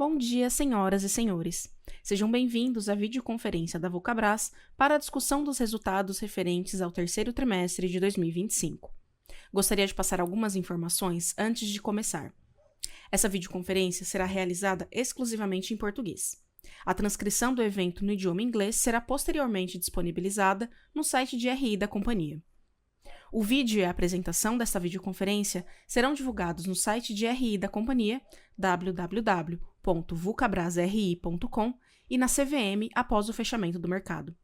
Bom dia, senhoras e senhores. Sejam bem-vindos à videoconferência da Vulcabras para a discussão dos resultados referentes ao terceiro trimestre de 2025. Gostaria de passar algumas informações antes de começar. Essa videoconferência será realizada exclusivamente em português. A transcrição do evento no idioma inglês será posteriormente disponibilizada no site de RI da companhia. O vídeo e a apresentação desta videoconferência serão divulgados no site de RI da companhia, www.vulcabrasri.com, e na CVM após o fechamento do mercado.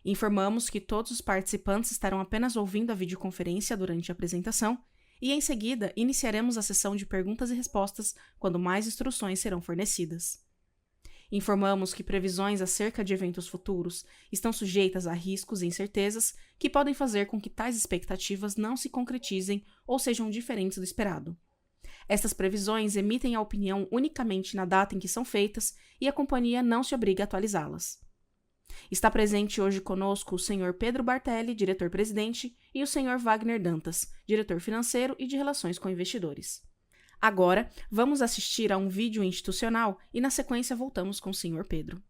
Informamos que todos os participantes estarão apenas ouvindo a videoconferência durante a apresentação e, em seguida, iniciaremos a sessão de perguntas e respostas quando mais instruções serão fornecidas. Informamos que previsões acerca de eventos futuros estão sujeitas a riscos e incertezas que podem fazer com que tais expectativas não se concretizem ou sejam diferentes do esperado. Estas previsões emitem a opinião unicamente na data em que são feitas e a companhia não se obriga a atualizá-las. Está presente hoje conosco o Sr. Pedro Bartelli, diretor-presidente, e o Sr. Wagner Dantas, diretor financeiro e de relações com investidores. Agora, vamos assistir a um vídeo institucional e, na sequência, voltamos com o Sr. Pedro.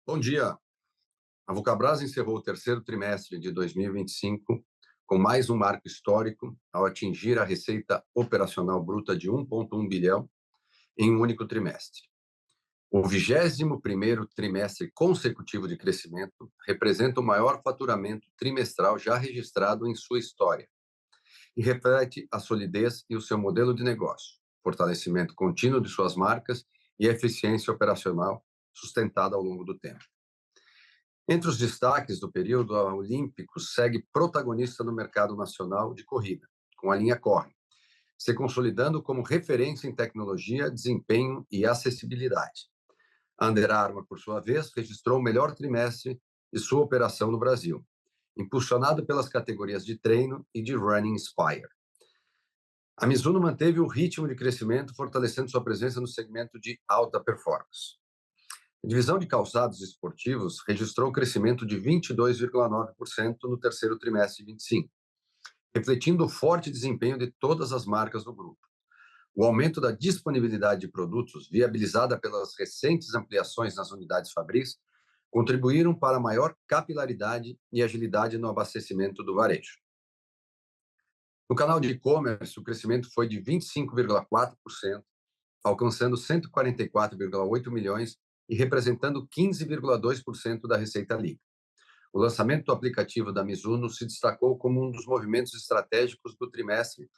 Bom dia. A Vulcabras encerrou o terceiro trimestre de 2025 com mais um marco histórico ao atingir a receita operacional bruta de 1,1 bilhão em um único trimestre. O 21º trimestre consecutivo de crescimento representa o maior faturamento trimestral já registrado em sua história e reflete a solidez e o seu modelo de negócio, fortalecimento contínuo de suas marcas e eficiência operacional sustentada ao longo do tempo. Entre os destaques do período, a Olímpicos segue protagonista no mercado nacional de corrida, com a linha Corre, se consolidando como referência em tecnologia, desempenho e acessibilidade. A Under Armour, por sua vez, registrou o melhor trimestre de sua operação no Brasil, impulsionado pelas categorias de treino e de Running Inspire. A Mizuno manteve o ritmo de crescimento, fortalecendo sua presença no segmento de alta performance. A divisão de calçados esportivos registrou um crescimento de 22,9% no terceiro trimestre de 2025, refletindo o forte desempenho de todas as marcas do grupo. O aumento da disponibilidade de produtos, viabilizada pelas recentes ampliações nas unidades Fabris, contribuíram para a maior capilaridade e agilidade no abastecimento do varejo. No canal de e-commerce, o crescimento foi de 25,4%, alcançando 144,8 milhões e representando 15,2% da receita líquida. O lançamento do aplicativo da Mizuno se destacou como um dos movimentos estratégicos do trimestre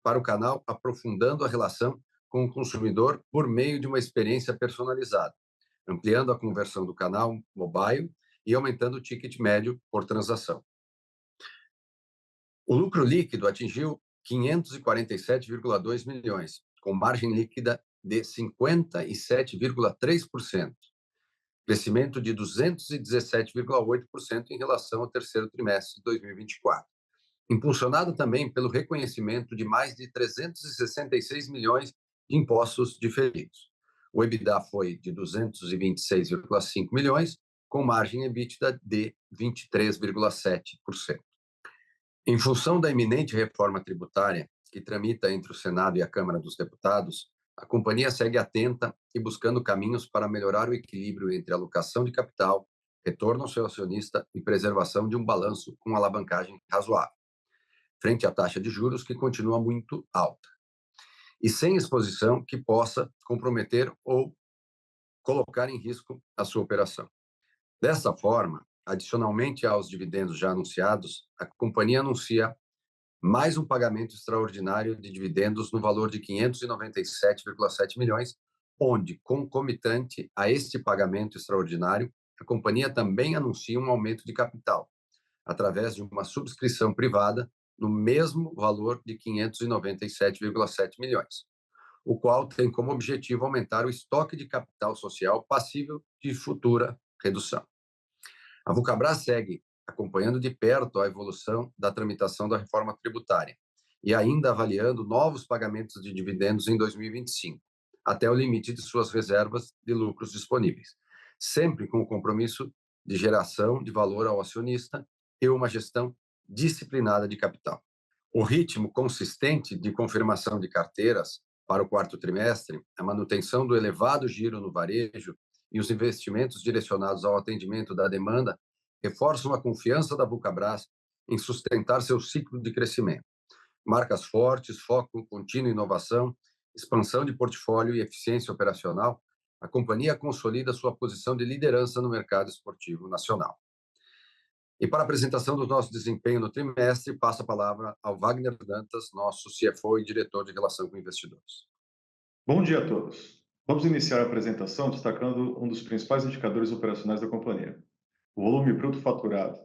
para o canal, aprofundando a relação com o consumidor por meio de uma experiência personalizada, ampliando a conversão do canal mobile e aumentando o ticket médio por transação. O lucro líquido atingiu 547,2 milhões, com margem líquida de 57,3%, crescimento de 217,8% em relação ao terceiro trimestre de 2024, impulsionado também pelo reconhecimento de mais de 366 milhões de impostos diferidos. O EBITDA foi de 226,5 milhões, com margem EBITDA de 23,7%. Em função da iminente reforma tributária, que tramita entre o Senado e a Câmara dos Deputados, a companhia segue atenta e buscando caminhos para melhorar o equilíbrio entre alocação de capital, retorno ao seu acionista e preservação de um balanço com alavancagem razoável, frente à taxa de juros que continua muito alta, e sem exposição que possa comprometer ou colocar em risco a sua operação. Dessa forma, adicionalmente aos dividendos já anunciados, a companhia anuncia mais um pagamento extraordinário de dividendos no valor de 597,7 milhões, onde, concomitante a este pagamento extraordinário, a companhia também anuncia um aumento de capital, através de uma subscrição privada no mesmo valor de 597,7 milhões, o qual tem como objetivo aumentar o estoque de capital social passível de futura redução. A Vulcabras segue acompanhando de perto a evolução da tramitação da reforma tributária e ainda avaliando novos pagamentos de dividendos em 2025, até o limite de suas reservas de lucros disponíveis, sempre com o compromisso de geração de valor ao acionista e uma gestão disciplinada de capital. O ritmo consistente de confirmação de carteiras para o quarto trimestre, a manutenção do elevado giro no varejo e os investimentos direcionados ao atendimento da demanda reforçam a confiança da Vulcabras em sustentar seu ciclo de crescimento. Marcas fortes, foco contínuo em inovação, expansão de portfólio e eficiência operacional, a companhia consolida sua posição de liderança no mercado esportivo nacional. E para a apresentação do nosso desempenho no trimestre, passo a palavra ao Wagner Dantas, nosso CFO e diretor de Relação com Investidores. Bom dia a todos. Vamos iniciar a apresentação destacando um dos principais indicadores operacionais da companhia, o volume bruto faturado,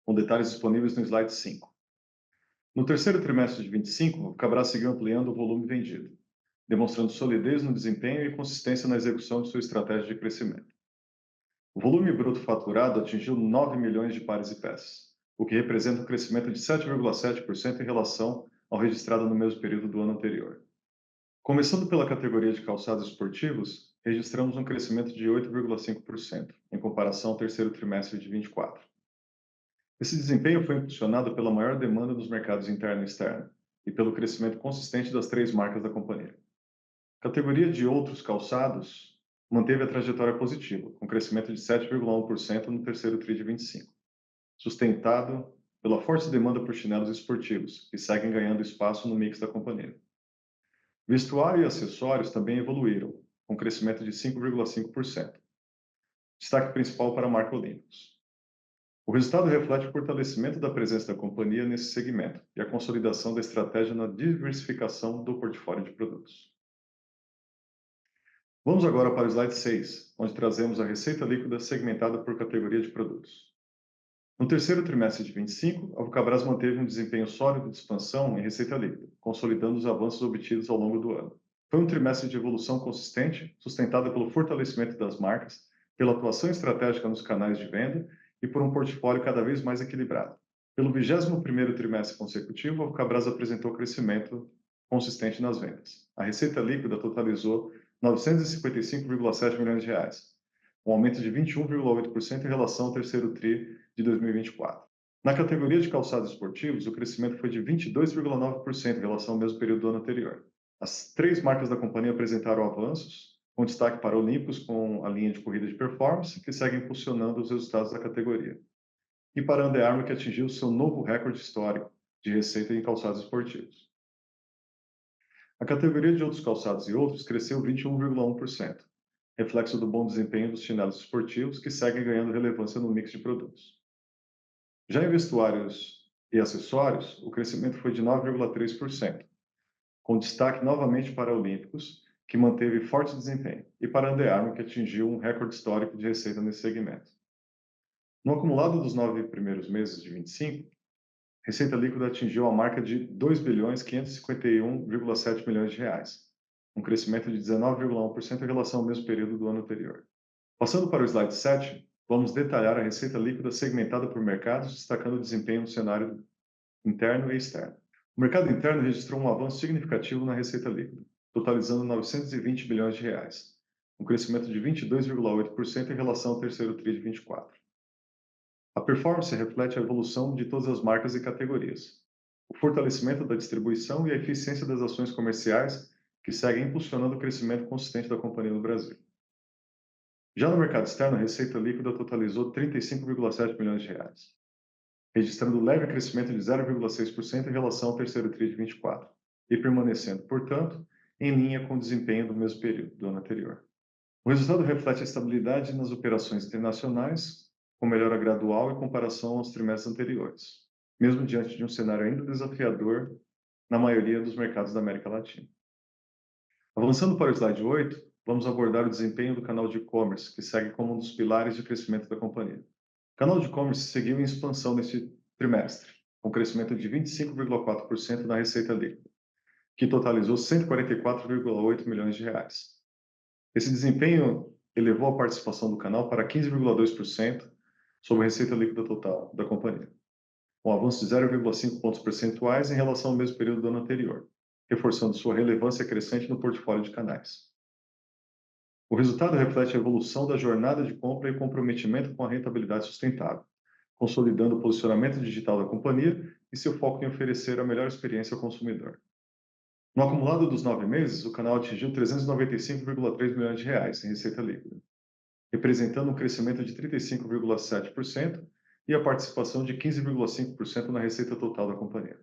com detalhes disponíveis no slide 5. No terceiro trimestre de 25, o Vulcabras seguiu ampliando o volume vendido, demonstrando solidez no desempenho e consistência na execução de sua estratégia de crescimento. O volume bruto faturado atingiu 9 milhões de pares e peças, o que representa um crescimento de 7,7% em relação ao registrado no mesmo período do ano anterior. Começando pela categoria de calçados esportivos, registramos um crescimento de 8,5% em comparação ao terceiro trimestre de 24. Esse desempenho foi impulsionado pela maior demanda dos mercados interno e externo e pelo crescimento consistente das três marcas da companhia. A categoria de outros calçados manteve a trajetória positiva, com crescimento de 7,1% no terceiro TRI de 25, sustentado pela forte demanda por chinelos esportivos, que seguem ganhando espaço no mix da companhia. Vestuário e acessórios também evoluíram, com crescimento de 5,5%. Destaque principal para a marca Olympus. O resultado reflete o fortalecimento da presença da companhia nesse segmento e a consolidação da estratégia na diversificação do portfólio de produtos. Vamos agora para o slide 6, onde trazemos a receita líquida segmentada por categoria de produtos. No terceiro trimestre de 25, a Vulcabras manteve um desempenho sólido de expansão em receita líquida, consolidando os avanços obtidos ao longo do ano. Foi um trimestre de evolução consistente, sustentada pelo fortalecimento das marcas, pela atuação estratégica nos canais de venda e por um portfólio cada vez mais equilibrado. Pelo 21º trimestre consecutivo, a Vulcabras apresentou crescimento consistente nas vendas. A receita líquida totalizou 955,7 milhões de reais, um aumento de 21,8% em relação ao terceiro TRI de 2024. Na categoria de calçados esportivos, o crescimento foi de 22,9% em relação ao mesmo período do ano anterior. As três marcas da companhia apresentaram avanços, com destaque para Olympus com a linha de corrida de performance, que segue impulsionando os resultados da categoria, e para a Under Armour, que atingiu seu novo recorde histórico de receita em calçados esportivos. A categoria de outros calçados e outros cresceu 21,1%, reflexo do bom desempenho dos chinelos esportivos, que seguem ganhando relevância no mix de produtos. Já em vestuários e acessórios, o crescimento foi de 9,3%, com destaque novamente para Olímpicos, que manteve forte desempenho, e para Under Armour, que atingiu um recorde histórico de receita nesse segmento. No acumulado dos 9 primeiros meses de 25, receita líquida atingiu a marca de 2.551,7 milhões de reais, um crescimento de 19,1% em relação ao mesmo período do ano anterior. Passando para o slide 7, vamos detalhar a receita líquida segmentada por mercados, destacando o desempenho no cenário interno e externo. O mercado interno registrou um avanço significativo na receita líquida, totalizando 920 bilhões de reais, um crescimento de 22,8% em relação ao terceiro TRI de 24. A performance reflete a evolução de todas as marcas e categorias, o fortalecimento da distribuição e a eficiência das ações comerciais que seguem impulsionando o crescimento consistente da companhia no Brasil. Já no mercado externo, a receita líquida totalizou 35,7 milhões de reais, registrando leve crescimento de 0,6% em relação ao terceiro TRI de 24 e permanecendo, portanto, em linha com o desempenho do mesmo período do ano anterior. O resultado reflete a estabilidade nas operações internacionais, com melhora gradual em comparação aos trimestres anteriores, mesmo diante de um cenário ainda desafiador na maioria dos mercados da América Latina. Avançando para o slide 8, vamos abordar o desempenho do canal de e-commerce, que segue como um dos pilares de crescimento da companhia. O canal de e-commerce seguiu em expansão neste trimestre, com crescimento de 25,4% na receita líquida, que totalizou 144,8 milhões de reais. Esse desempenho elevou a participação do canal para 15,2% sobre a receita líquida total da companhia, um avanço de 0,5 pontos percentuais em relação ao mesmo período do ano anterior, reforçando sua relevância crescente no portfólio de canais. O resultado reflete a evolução da jornada de compra e comprometimento com a rentabilidade sustentável, consolidando o posicionamento digital da companhia e seu foco em oferecer a melhor experiência ao consumidor. No acumulado dos 9 meses, o canal atingiu 395,3 milhões de reais em receita líquida, representando um crescimento de 35,7% e a participação de 15,5% na receita total da companhia.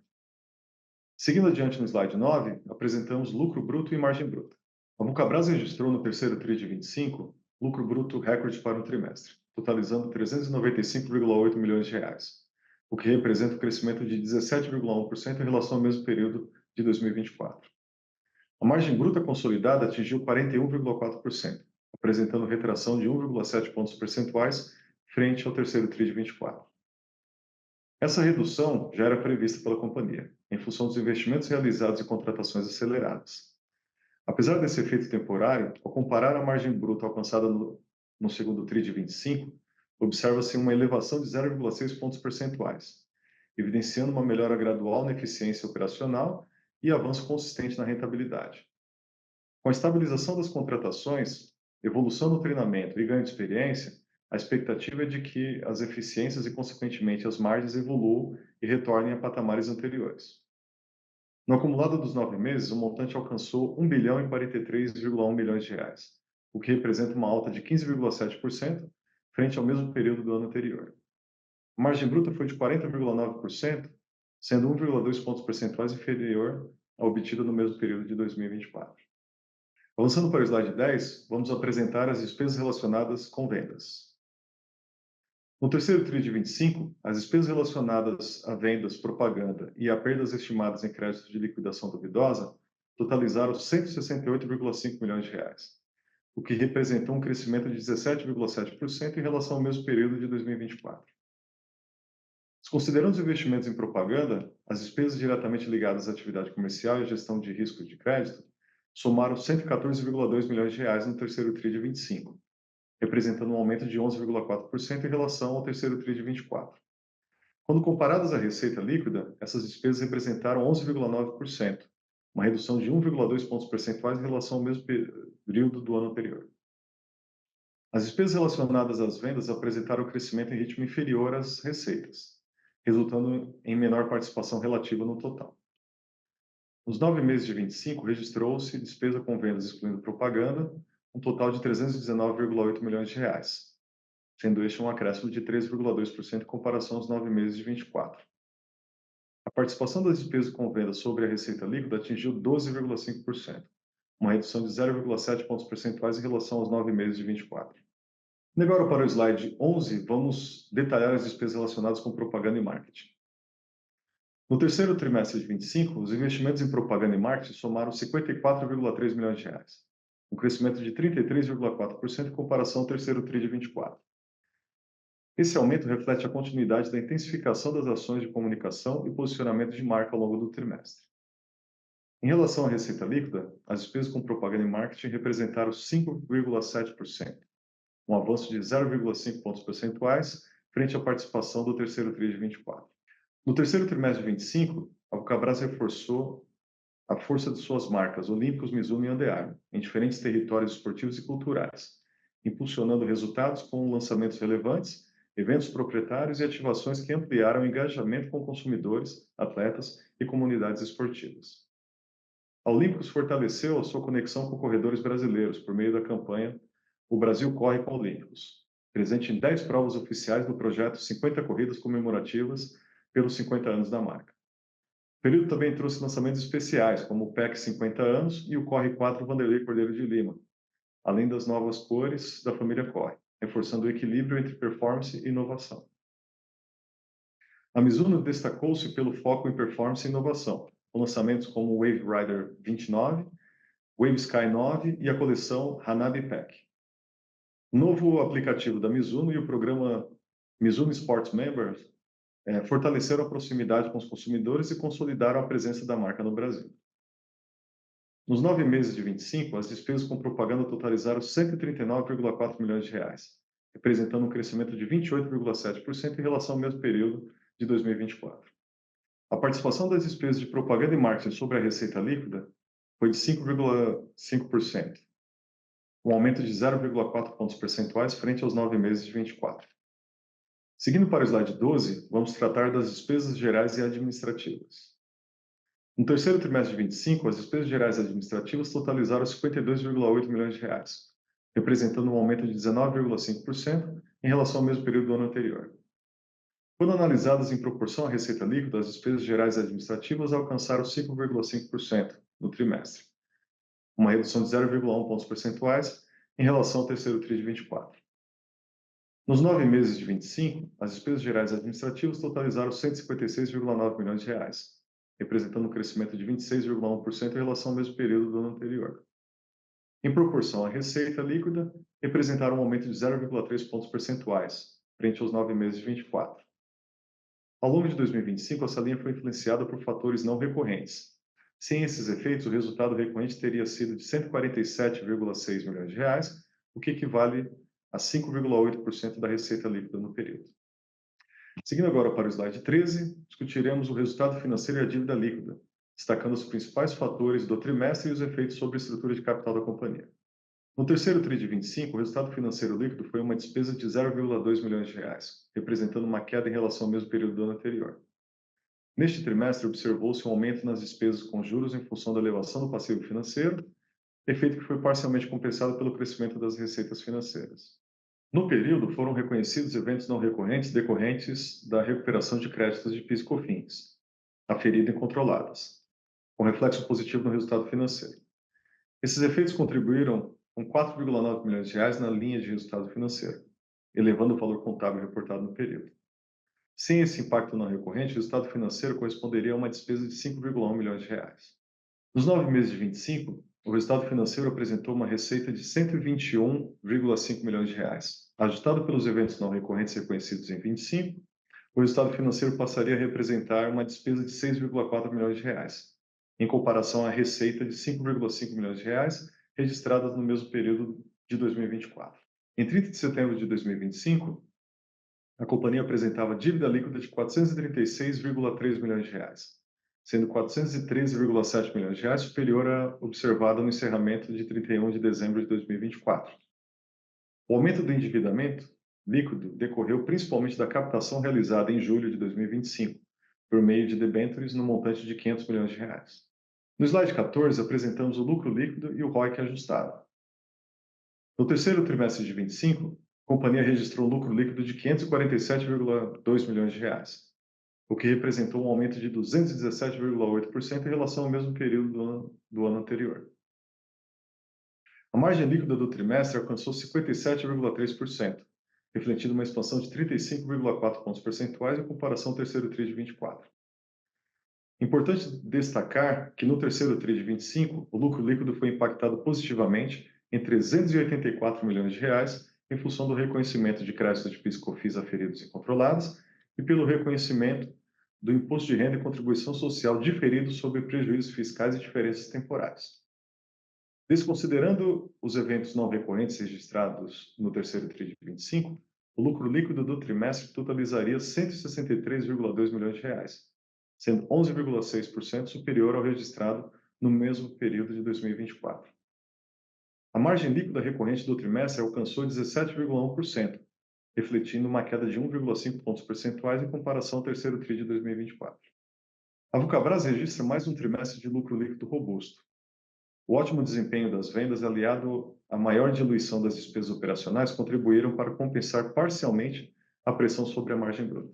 Seguindo adiante no slide 9, apresentamos lucro bruto e margem bruta. A Vulcabras registrou no terceiro TRI de 25 lucro bruto recorde para um trimestre, totalizando 395,8 milhões de reais, o que representa um crescimento de 17,1% em relação ao mesmo período de 2024. A margem bruta consolidada atingiu 41,4%, apresentando retração de 1,7 pontos percentuais frente ao terceiro TRI de 24. Essa redução já era prevista pela companhia, em função dos investimentos realizados e contratações aceleradas. Apesar desse efeito temporário, ao comparar a margem bruta alcançada no segundo TRI de 25, observa-se uma elevação de 0,6 pontos percentuais, evidenciando uma melhora gradual na eficiência operacional e avanço consistente na rentabilidade. Com a estabilização das contratações, evolução no treinamento e ganho de experiência, a expectativa é de que as eficiências e, consequentemente, as margens evoluam e retornem a patamares anteriores. No acumulado dos 9 meses, o montante alcançou 1 bilhão e 43,1 milhões de reais, o que representa uma alta de 15,7% frente ao mesmo período do ano anterior. A margem bruta foi de 40,9%, sendo 1,2 pontos percentuais inferior à obtida no mesmo período de 2024. Avançando para o slide 10, vamos apresentar as despesas relacionadas com vendas. No terceiro TRI de 25, as despesas relacionadas a vendas, propaganda e a perdas estimadas em crédito de liquidação duvidosa totalizaram 168,5 milhões de reais, o que representou um crescimento de 17,7% em relação ao mesmo período de 2024. Desconsiderando os investimentos em propaganda, as despesas diretamente ligadas à atividade comercial e à gestão de risco de crédito somaram 114,2 milhões de reais no terceiro TRI de 25, representando um aumento de 11,4% em relação ao terceiro TRI de 24. Quando comparadas à receita líquida, essas despesas representaram 11,9%, uma redução de 1,2 pontos percentuais em relação ao mesmo período do ano anterior. As despesas relacionadas às vendas apresentaram crescimento em ritmo inferior às receitas, resultando em menor participação relativa no total. Nos 9 meses de 25, registrou-se despesa com vendas excluindo propaganda, um total de 319,8 milhões de reais, sendo este um acréscimo de 3,2% em comparação aos 9 meses de 24. A participação das despesas com vendas sobre a receita líquida atingiu 12,5%, uma redução de 0,7 pontos percentuais em relação aos 9 meses de 24. Agora, para o slide 11, vamos detalhar as despesas relacionadas com propaganda e marketing. No terceiro trimestre de 25, os investimentos em propaganda e marketing somaram 54,3 milhões de reais, um crescimento de 33,4% em comparação ao terceiro TRI de 24. Esse aumento reflete a continuidade da intensificação das ações de comunicação e posicionamento de marca ao longo do trimestre. Em relação à receita líquida, as despesas com propaganda e marketing representaram 5,7%, um avanço de 0,5 pontos percentuais frente à participação do terceiro TRI de 24. No terceiro trimestre de 25, a Vulcabras reforçou a força de suas marcas Olímpicos, Mizuno e Under Armour em diferentes territórios esportivos e culturais, impulsionando resultados com lançamentos relevantes, eventos proprietários e ativações que ampliaram o engajamento com consumidores, atletas e comunidades esportivas. A Olímpicos fortaleceu a sua conexão com corredores brasileiros por meio da campanha O Brasil Corre com a Olímpicos, presente em 10 provas oficiais do projeto 50 Corridas Comemorativas pelos 50 anos da marca. O período também trouxe lançamentos especiais, como o PEC 50 anos e o Corre 4 Vanderlei Cordeiro de Lima, além das novas cores da família Corre, reforçando o equilíbrio entre performance e inovação. A Mizuno destacou-se pelo foco em performance e inovação, com lançamentos como o Wave Rider 29, Wave Sky 9 e a coleção Hanabi Pack. O novo aplicativo da Mizuno e o programa Mizuno Sports Members fortaleceram a proximidade com os consumidores e consolidaram a presença da marca no Brasil. Nos 9 meses de 25, as despesas com propaganda totalizaram 139,4 milhões de reais, representando um crescimento de 28,7% em relação ao mesmo período de 2024. A participação das despesas de propaganda e marketing sobre a receita líquida foi de 5,5%, um aumento de 0,4 pontos percentuais frente aos 9 meses de 24. Seguindo para o slide 12, vamos tratar das despesas gerais e administrativas. No terceiro trimestre de 25, as despesas gerais e administrativas totalizaram 52,8 milhões de reais, representando um aumento de 19,5% em relação ao mesmo período do ano anterior. Quando analisadas em proporção à receita líquida, as despesas gerais e administrativas alcançaram 5,5% no trimestre, uma redução de 0,1 pontos percentuais em relação ao terceiro TRI de 24. Nos 9 meses de 25, as despesas gerais e administrativas totalizaram 156,9 milhões de reais, representando um crescimento de 26,1% em relação ao mesmo período do ano anterior. Em proporção à receita líquida, representaram um aumento de 0,3 pontos percentuais, frente aos 9 meses de 24. Ao longo de 2025, essa linha foi influenciada por fatores não recorrentes. Sem esses efeitos, o resultado recorrente teria sido de 147,6 milhões de reais, o que equivale a 5,8% da receita líquida no período. Seguindo agora para o slide 13, discutiremos o resultado financeiro e a dívida líquida, destacando os principais fatores do trimestre e os efeitos sobre a estrutura de capital da companhia. No terceiro TRI de 25, o resultado financeiro líquido foi uma despesa de 0,2 milhões de reais, representando uma queda em relação ao mesmo período do ano anterior. Neste trimestre, observou-se um aumento nas despesas com juros em função da elevação do passivo financeiro, efeito que foi parcialmente compensado pelo crescimento das receitas financeiras. No período, foram reconhecidos eventos não recorrentes decorrentes da recuperação de créditos de PIS e COFINS, aferida e controladas, com reflexo positivo no resultado financeiro. Esses efeitos contribuíram com 4,9 milhões de reais na linha de resultado financeiro, elevando o valor contábil reportado no período. Sem esse impacto não recorrente, o resultado financeiro corresponderia a uma despesa de 5,1 milhões de reais. Nos 9 meses de 25, o resultado financeiro apresentou uma receita de 121,5 milhões de reais. Ajustado pelos eventos não recorrentes reconhecidos em 25, o resultado financeiro passaria a representar uma despesa de 6,4 milhões de reais, em comparação à receita de 5,5 milhões de reais registradas no mesmo período de 2024. Em 30 de setembro de 2025, a companhia apresentava dívida líquida de 436,3 milhões de reais, sendo 413,7 milhões de reais superior à observada no encerramento de 31 de dezembro de 2024. O aumento do endividamento líquido decorreu principalmente da captação realizada em julho de 2025, por meio de debêntures no montante de 500 milhões de reais. No slide 14, apresentamos o lucro líquido e o ROIC ajustado. No terceiro trimestre de 25, a companhia registrou um lucro líquido de 547,2 milhões de reais, o que representou um aumento de 217,8% em relação ao mesmo período do ano anterior. A margem líquida do trimestre alcançou 57,3%, refletindo uma expansão de 35,4 pontos percentuais em comparação ao terceiro TRI de 24. Importante destacar que no terceiro TRI de 25, o lucro líquido foi impactado positivamente em 384 milhões de reais em função do reconhecimento de créditos de PIS e COFINS aferidos e controlados e pelo reconhecimento do imposto de renda e contribuição social diferido sobre prejuízos fiscais e diferenças temporais. Desconsiderando os eventos não recorrentes registrados no terceiro TRI de 25, o lucro líquido do trimestre totalizaria 163,2 milhões de reais, sendo 11,6% superior ao registrado no mesmo período de 2024. A margem líquida recorrente do trimestre alcançou 17,1%, refletindo uma queda de 1,5 pontos percentuais em comparação ao terceiro TRI de 2024. A Vulcabras registra mais um trimestre de lucro líquido robusto. O ótimo desempenho das vendas, aliado à maior diluição das despesas operacionais, contribuíram para compensar parcialmente a pressão sobre a margem bruta.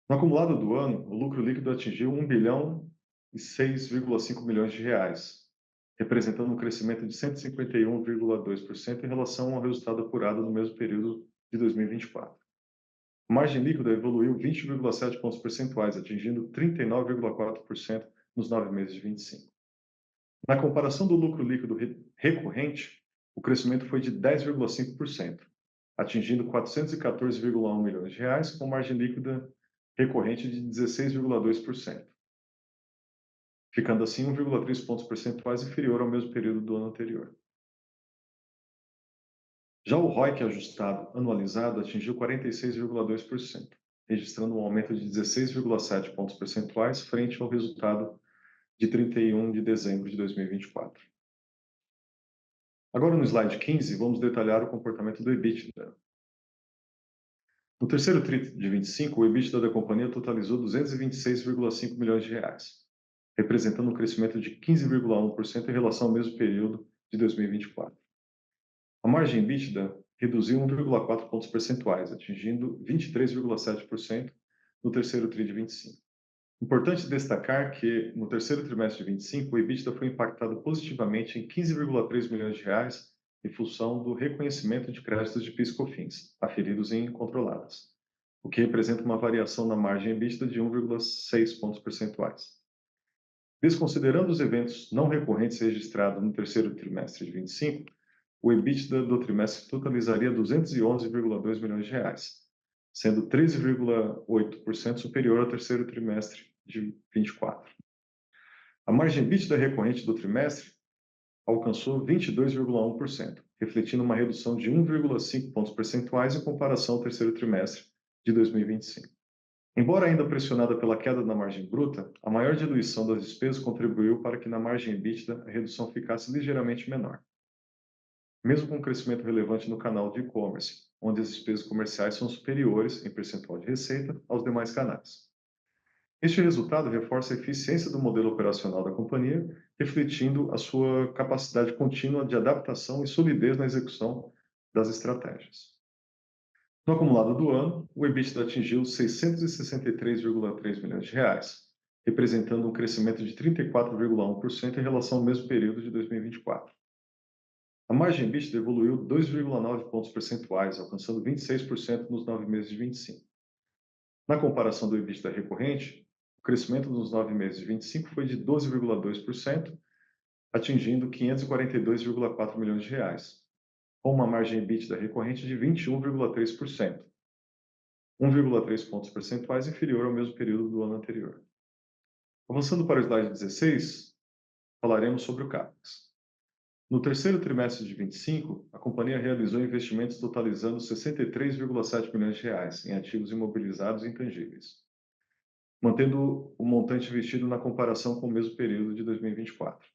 No acumulado do ano, o lucro líquido atingiu 1 bilhão e 6,5 milhões de reais, representando um crescimento de 151,2% em relação ao resultado apurado no mesmo período de 2024. A margem líquida evoluiu 20,7 pontos percentuais, atingindo 39,4% nos 9 meses de 25. Na comparação do lucro líquido recorrente, o crescimento foi de 10,5%, atingindo 414,1 milhões de reais, com margem líquida recorrente de 16,2%, ficando assim 1,3 pontos percentuais inferior ao mesmo período do ano anterior. Já o ROIC ajustado anualizado atingiu 46,2%, registrando um aumento de 16,7 pontos percentuais frente ao resultado de 31 de dezembro de 2024. Agora, no slide 15, vamos detalhar o comportamento do EBITDA. No terceiro tri de 25, o EBITDA da companhia totalizou 226,5 milhões de reais, representando um crescimento de 15,1% em relação ao mesmo período de 2024. A margem EBITDA reduziu 1,4 pontos percentuais, atingindo 23,7% no terceiro tri de 25. Importante destacar que, no terceiro trimestre de 25, o EBITDA foi impactado positivamente em 15,3 milhões de reais em função do reconhecimento de créditos de PIS/COFINS, aferidos em controladas, o que representa uma variação na margem EBITDA de 1,6 pontos percentuais. Desconsiderando os eventos não recorrentes registrados no terceiro trimestre de 25, o EBITDA do trimestre totalizaria 211,2 milhões de reais, sendo 13,8% superior ao terceiro trimestre de 24. A margem EBITDA recorrente do trimestre alcançou 22,1%, refletindo uma redução de 1,5 pontos percentuais em comparação ao terceiro trimestre de 2025. Embora ainda pressionada pela queda na margem bruta, a maior diluição das despesas contribuiu para que na margem EBITDA a redução ficasse ligeiramente menor, mesmo com um crescimento relevante no canal de e-commerce, onde as despesas comerciais são superiores em percentual de receita aos demais canais. Este resultado reforça a eficiência do modelo operacional da companhia, refletindo a sua capacidade contínua de adaptação e solidez na execução das estratégias. No acumulado do ano, o EBITDA atingiu 663,3 milhões de reais, representando um crescimento de 34,1% em relação ao mesmo período de 2024. A margem EBITDA evoluiu 2,9 pontos percentuais, alcançando 26% nos 9 meses de 25. Na comparação do EBITDA recorrente, o crescimento nos 9 meses de 25 foi de 12,2%, atingindo 542,4 milhões de reais, com uma margem EBITDA recorrente de 21,3%, 1,3 pontos percentuais inferior ao mesmo período do ano anterior. Avançando para o slide 16, falaremos sobre o CAPEX. No terceiro trimestre de 25, a companhia realizou investimentos totalizando 63,7 milhões de reais em ativos imobilizados e intangíveis, mantendo o montante investido na comparação com o mesmo período de 2024.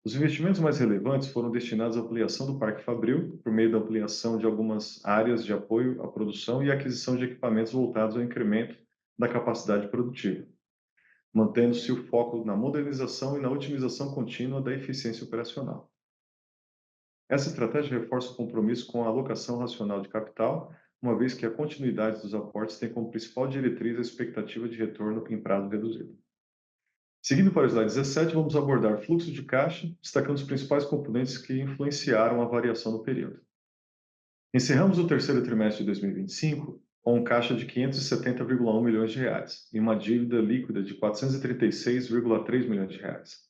Os investimentos mais relevantes foram destinados à ampliação do Parque Fabril, por meio da ampliação de algumas áreas de apoio à produção e aquisição de equipamentos voltados ao incremento da capacidade produtiva, mantendo-se o foco na modernização e na otimização contínua da eficiência operacional. Essa estratégia reforça o compromisso com a alocação racional de capital, uma vez que a continuidade dos aportes tem como principal diretriz a expectativa de retorno em prazo reduzido. Seguindo para o slide 17, vamos abordar fluxo de caixa, destacando os principais componentes que influenciaram a variação no período. Encerramos o terceiro trimestre de 2025 com um caixa de 570,1 milhões de reais e uma dívida líquida de 436,3 milhões de reais.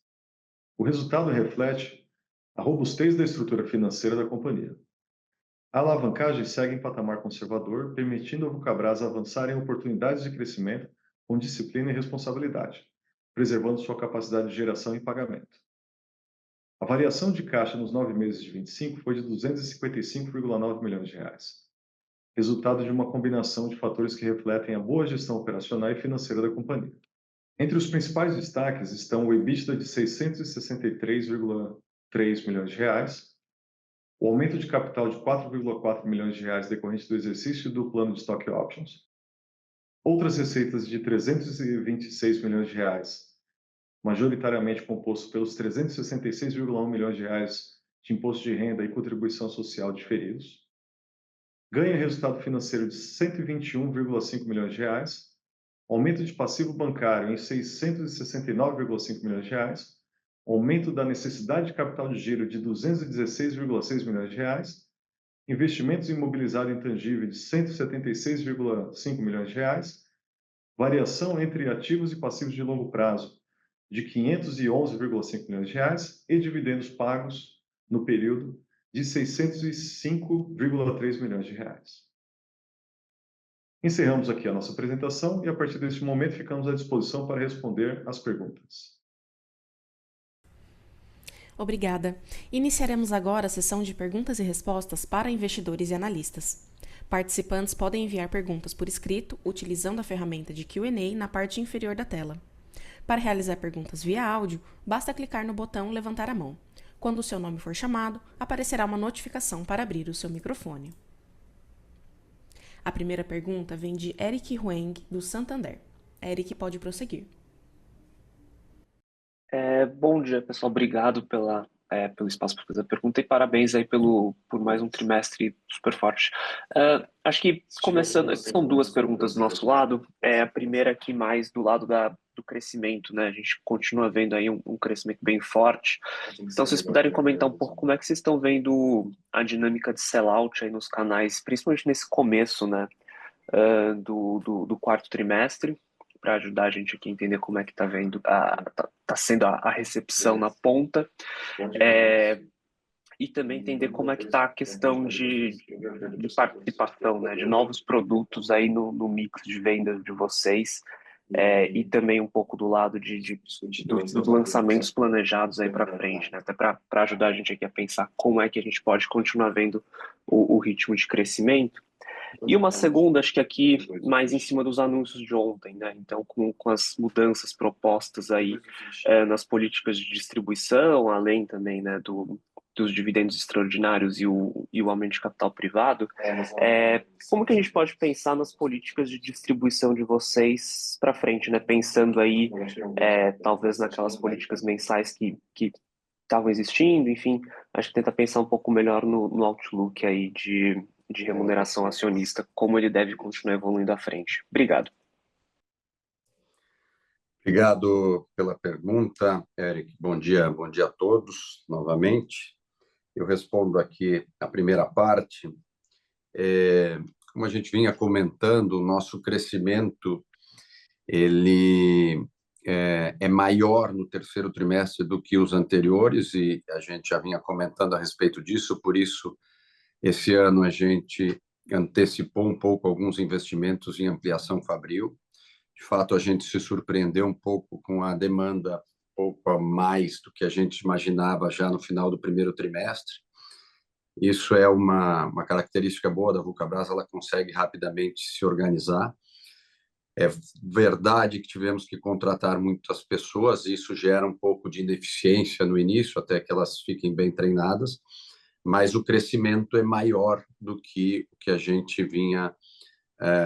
O resultado reflete a robustez da estrutura financeira da companhia. A alavancagem segue em patamar conservador, permitindo a Vulcabras avançar em oportunidades de crescimento com disciplina e responsabilidade, preservando sua capacidade de geração e pagamento. A variação de caixa nos 9 meses de 25 foi de 255,9 milhões de reais, resultado de uma combinação de fatores que refletem a boa gestão operacional e financeira da companhia. Entre os principais destaques estão o EBITDA de 663,3 milhões de reais, o aumento de capital de 4,4 milhões de reais decorrente do exercício do plano de stock options, Outras receitas de R$ 326 milhões, majoritariamente composto pelos R$ 366,1 milhões de imposto de renda e contribuição social diferidos. Ganho resultado financeiro de R$ 121,5 milhões, aumento de passivo bancário em R$ 669,5 milhões, aumento da necessidade de capital de giro de R$ 216,6 milhões, investimentos imobilizários intangíveis de R$ 176,5 milhões, variação entre ativos e passivos de longo prazo de R$ 511,5 milhões e dividendos pagos no período de R$ 605,3 milhões. Encerramos aqui a nossa apresentação e, a partir deste momento, ficamos à disposição para responder às perguntas. Obrigada. Iniciaremos agora a sessão de perguntas e respostas para investidores e analistas. Participantes podem enviar perguntas por escrito utilizando a ferramenta de Q&A na parte inferior da tela. Para realizar perguntas via áudio, basta clicar no botão Levantar a mão. Quando o seu nome for chamado, aparecerá uma notificação para abrir o seu microfone. A primeira pergunta vem de Eric Huang, do Santander. Eric, pode prosseguir. Bom dia, pessoal. Obrigado pelo espaço para fazer a pergunta e parabéns aí por mais um trimestre super forte. Acho que começando, são duas perguntas do nosso lado. A primeira aqui mais do lado do crescimento, né? A gente continua vendo aí um crescimento bem forte. Então, se vocês puderem comentar um pouco como é que vocês estão vendo a dinâmica de sellout aí nos canais, principalmente nesse começo, né, do quarto trimestre, para ajudar a gente aqui a entender como é que tá sendo a recepção na ponta, e também entender como é que está a questão de participação, né, de novos produtos aí no mix de vendas de vocês, e também um pouco do lado dos lançamentos planejados aí para frente, né, até para ajudar a gente aqui a pensar como é que a gente pode continuar vendo o ritmo de crescimento. E uma segunda, acho que aqui mais em cima dos anúncios de ontem, né? Então, com as mudanças propostas aí nas políticas de distribuição, além também, né, dos dividendos extraordinários e o aumento de capital privado, como que a gente pode pensar nas políticas de distribuição de vocês para frente, né? Pensando aí, talvez naquelas políticas mensais que estavam existindo, enfim, acho que tenta pensar um pouco melhor no outlook aí de remuneração acionista, como ele deve continuar evoluindo à frente. Obrigado. Obrigado pela pergunta, Eric. Bom dia a todos, novamente. Eu respondo aqui a primeira parte. Como a gente vinha comentando, o nosso crescimento ele é maior no terceiro trimestre do que os anteriores, e a gente já vinha comentando a respeito disso, por isso, esse ano a gente antecipou um pouco alguns investimentos em ampliação fabril. De fato, a gente se surpreendeu um pouco com a demanda um pouco a mais do que a gente imaginava já no final do primeiro trimestre. Isso é uma característica boa da Vulcabras, ela consegue rapidamente se organizar. É verdade que tivemos que contratar muitas pessoas, e isso gera um pouco de ineficiência no início, até que elas fiquem bem treinadas, mas o crescimento é maior do que o que a gente vinha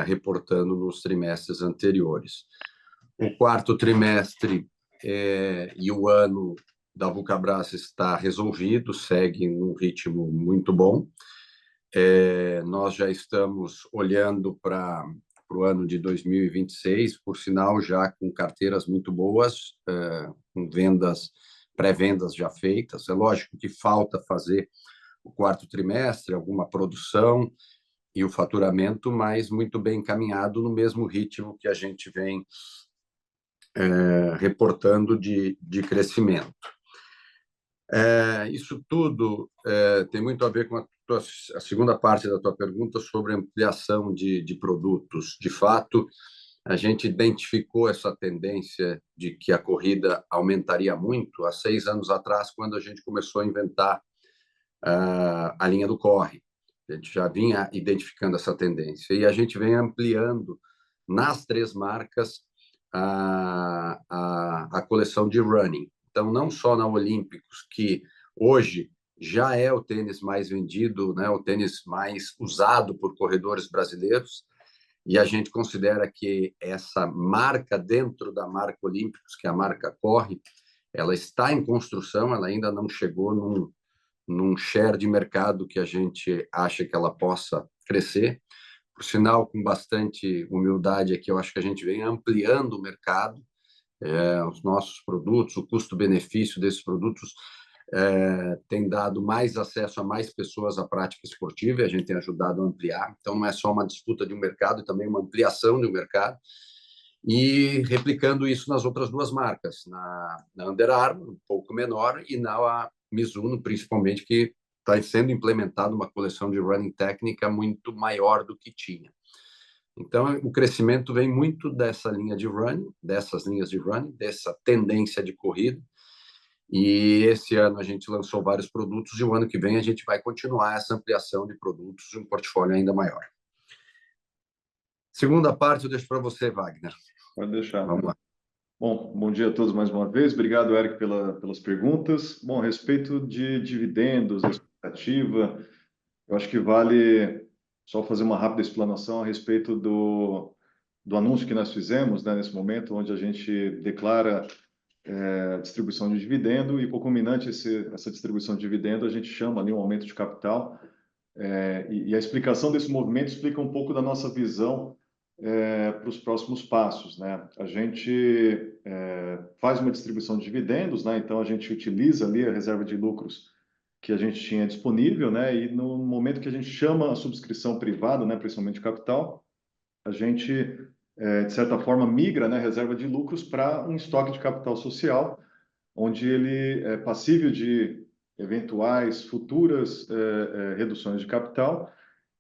reportando nos trimestres anteriores. O quarto trimestre e o ano da Vulcabras está resolvido, segue num ritmo muito bom. Nós já estamos olhando para o ano de 2026, por sinal, já com carteiras muito boas, com pré-vendas já feitas. É lógico que falta fazer o quarto trimestre, alguma produção e o faturamento, mas muito bem encaminhado no mesmo ritmo que a gente vem reportando de crescimento. Isso tudo tem muito a ver com a segunda parte da tua pergunta sobre ampliação de produtos. De fato, a gente identificou essa tendência de que a corrida aumentaria muito há 6 anos atrás, quando a gente começou a inventar a linha do Corre. A gente já vinha identificando essa tendência e a gente vem ampliando nas 3 marcas a coleção de running. Então, não só na Olímpicos, que hoje já é o tênis mais vendido, né, o tênis mais usado por corredores brasileiros, e a gente considera que essa marca dentro da marca Olímpicos, que é a marca Corre, ela está em construção, ela ainda não chegou num share de mercado que a gente acha que ela possa crescer. Por sinal, com bastante humildade aqui, eu acho que a gente vem ampliando o mercado, os nossos produtos, o custo-benefício desses produtos tem dado mais acesso a mais pessoas à prática esportiva e a gente tem ajudado a ampliar. Então, não é só uma disputa de um mercado, é também uma ampliação de um mercado. E replicando isso nas outras duas marcas, na Under Armour, um pouco menor, e na Mizuno, principalmente, que está sendo implementada uma coleção de running técnica muito maior do que tinha. Então, o crescimento vem muito dessa linha de running, dessas linhas de running, dessa tendência de corrida. E esse ano a gente lançou vários produtos e o ano que vem a gente vai continuar essa ampliação de produtos e um portfólio ainda maior. Segunda parte eu deixo para você, Wagner. Pode deixar. Vamos lá. Bom dia a todos mais uma vez. Obrigado, Eric, pelas perguntas. Bom, a respeito de dividendos, expectativa, eu acho que vale só fazer uma rápida explanação a respeito do anúncio que nós fizemos, né, nesse momento, onde a gente declara distribuição de dividendo e, concomitante essa distribuição de dividendo, a gente chama ali um aumento de capital. E a explicação desse movimento explica um pouco da nossa visão para os próximos passos, né? A gente faz uma distribuição de dividendos, né? Então a gente utiliza ali a reserva de lucros que a gente tinha disponível, né? E no momento que a gente chama a subscrição privada, né, principalmente capital, a gente de certa forma migra, né, a reserva de lucros para um estoque de capital social, onde ele é passível de eventuais futuras reduções de capital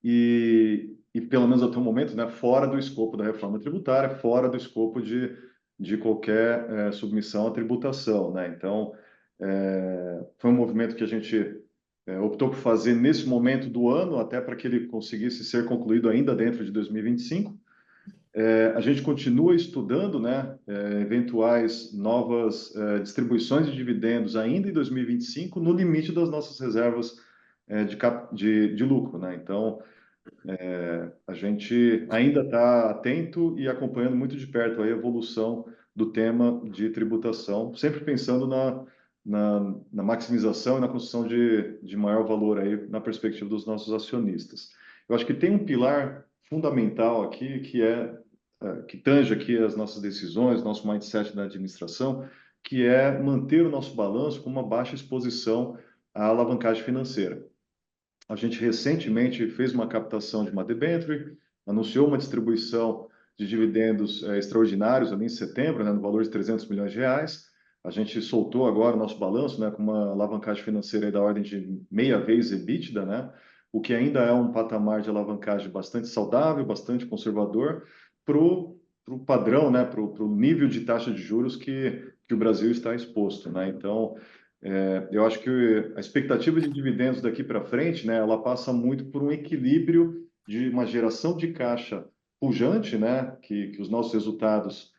e pelo menos até o momento, né, fora do escopo da reforma tributária, fora do escopo de qualquer submissão à tributação, né? Então, foi um movimento que a gente optou por fazer nesse momento do ano, até para que ele conseguisse ser concluído ainda dentro de 2025. A gente continua estudando, né, eventuais novas distribuições de dividendos ainda em 2025, no limite das nossas reservas de lucro, né? Então, a gente ainda está atento e acompanhando muito de perto a evolução do tema de tributação, sempre pensando na maximização e na construção de maior valor aí na perspectiva dos nossos acionistas. Eu acho que tem um pilar fundamental aqui que tange aqui as nossas decisões, nosso mindset na administração, que é manter o nosso balanço com uma baixa exposição à alavancagem financeira. A gente recentemente fez uma captação de uma debênture, anunciou uma distribuição de dividendos extraordinários ali em setembro, né, no valor de 300 milhões de reais. A gente soltou agora o nosso balanço, né, com uma alavancagem financeira aí da ordem de meia vez EBITDA, né, o que ainda é um patamar de alavancagem bastante saudável, bastante conservador para o padrão, né, para o nível de taxa de juros que o Brasil está exposto, né? Então, eu acho que a expectativa de dividendos daqui para frente, né, ela passa muito por um equilíbrio de uma geração de caixa pujante, né, que os nossos resultados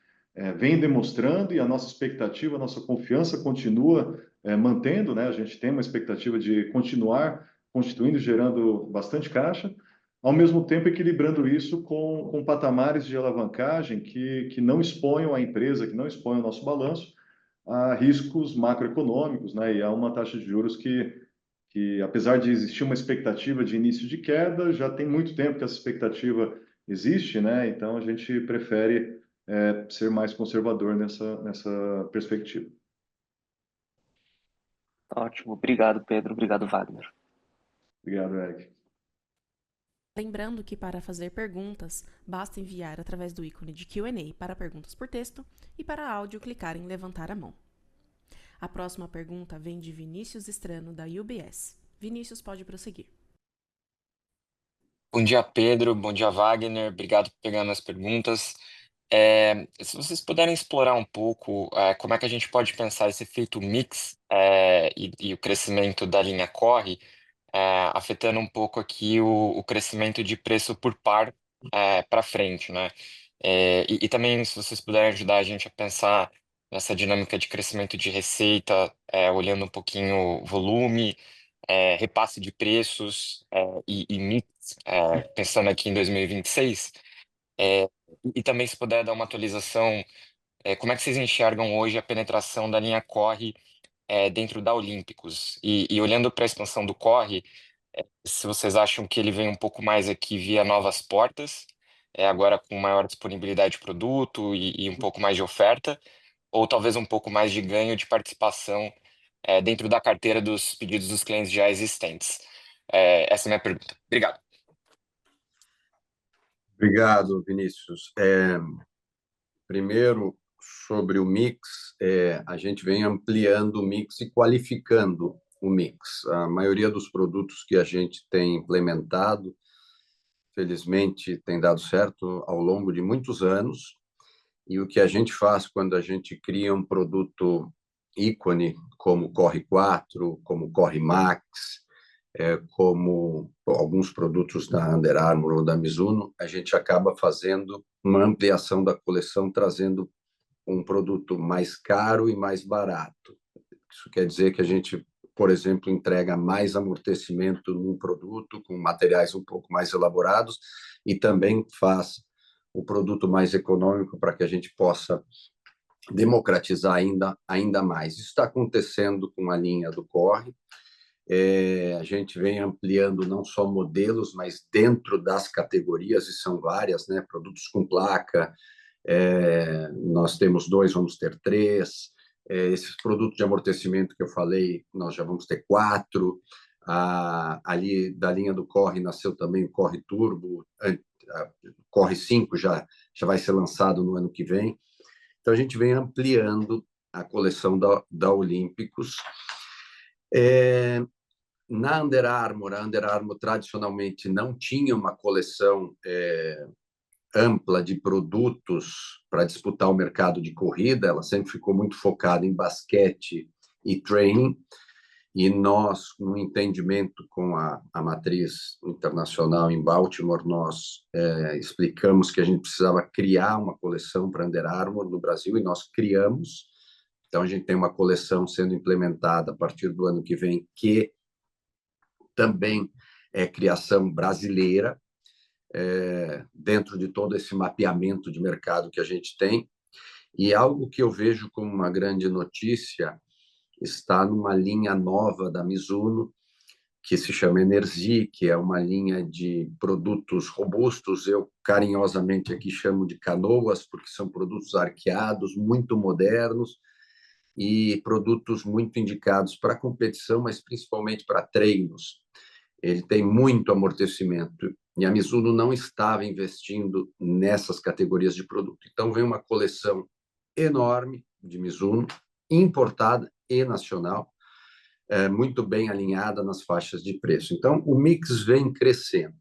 vêm demonstrando e a nossa expectativa, a nossa confiança continua mantendo, né? A gente tem uma expectativa de continuar constituindo, gerando bastante caixa, ao mesmo tempo equilibrando isso com patamares de alavancagem que não exponham a empresa, que não exponham o nosso balanço a riscos macroeconômicos, né? E há uma taxa de juros que, apesar de existir uma expectativa de início de queda, já tem muito tempo que essa expectativa existe, né? Então a gente prefere ser mais conservador nessa perspectiva. Ótimo, obrigado, Pedro, obrigado, Wagner. Obrigado, Eric. Lembrando que para fazer perguntas, basta enviar através do ícone de Q&A para perguntas por texto e para áudio clicar em levantar a mão. A próxima pergunta vem de Vinícius Strano, da UBS. Vinícius, pode prosseguir. Bom dia, Pedro. Bom dia, Wagner. Obrigado por pegar minhas perguntas. Se vocês puderem explorar um pouco como é que a gente pode pensar esse efeito mix e o crescimento da linha Corre, afetando um pouco aqui o crescimento de preço por par para frente, né? E também, se vocês puderem ajudar a gente a pensar nessa dinâmica de crescimento de receita, olhando um pouquinho o volume, repasse de preços e mix, pensando aqui em 2026. E também se puder dar uma atualização, como é que vocês enxergam hoje a penetração da linha Corre dentro da Olímpicos? E olhando para a expansão do Corre, se vocês acham que ele vem um pouco mais aqui via novas portas, agora com maior disponibilidade de produto e um pouco mais de oferta, ou talvez um pouco mais de ganho de participação dentro da carteira dos pedidos dos clientes já existentes. Essa é a minha pergunta. Obrigado. Obrigado, Vinícius. Primeiro, sobre o mix, a gente vem ampliando o mix e qualificando o mix. A maioria dos produtos que a gente tem implementado, felizmente, tem dado certo ao longo de muitos anos. E o que a gente faz quando a gente cria um produto ícone, como Corre 4, como Corre Max, como alguns produtos da Under Armour ou da Mizuno, a gente acaba fazendo uma ampliação da coleção, trazendo um produto mais caro e mais barato. Isso quer dizer que a gente, por exemplo, entrega mais amortecimento num produto com materiais um pouco mais elaborados e também faz o produto mais econômico para que a gente possa democratizar ainda mais. Isso está acontecendo com a linha do Corre. A gente vem ampliando não só modelos, mas dentro das categorias, e são várias, né? Produtos com placa, nós temos 2, vamos ter 3. Esses produtos de amortecimento que eu falei, nós já vamos ter 4. Ali da linha do Corre nasceu também o Corre Turbo, Corre 5 já vai ser lançado no ano que vem. Então, a gente vem ampliando a coleção da Olímpicos. Na Under Armour, a Under Armour tradicionalmente não tinha uma coleção ampla de produtos para disputar o mercado de corrida, ela sempre ficou muito focada em basquete e training, e nós, no entendimento com a matriz internacional em Baltimore, nós explicamos que a gente precisava criar uma coleção para Under Armour no Brasil, e nós criamos. Então, a gente tem uma coleção sendo implementada a partir do ano que vem, que também é criação brasileira, dentro de todo esse mapeamento de mercado que a gente tem. E algo que eu vejo como uma grande notícia está numa linha nova da Mizuno, que se chama Energy, que é uma linha de produtos robustos. Eu carinhosamente aqui chamo de canoas, porque são produtos arqueados, muito modernos, e produtos muito indicados para competição, mas principalmente para treinos. Ele tem muito amortecimento, e a Mizuno não estava investindo nessas categorias de produto. Então, vem uma coleção enorme de Mizuno, importada e nacional, muito bem alinhada nas faixas de preço. Então, o mix vem crescendo,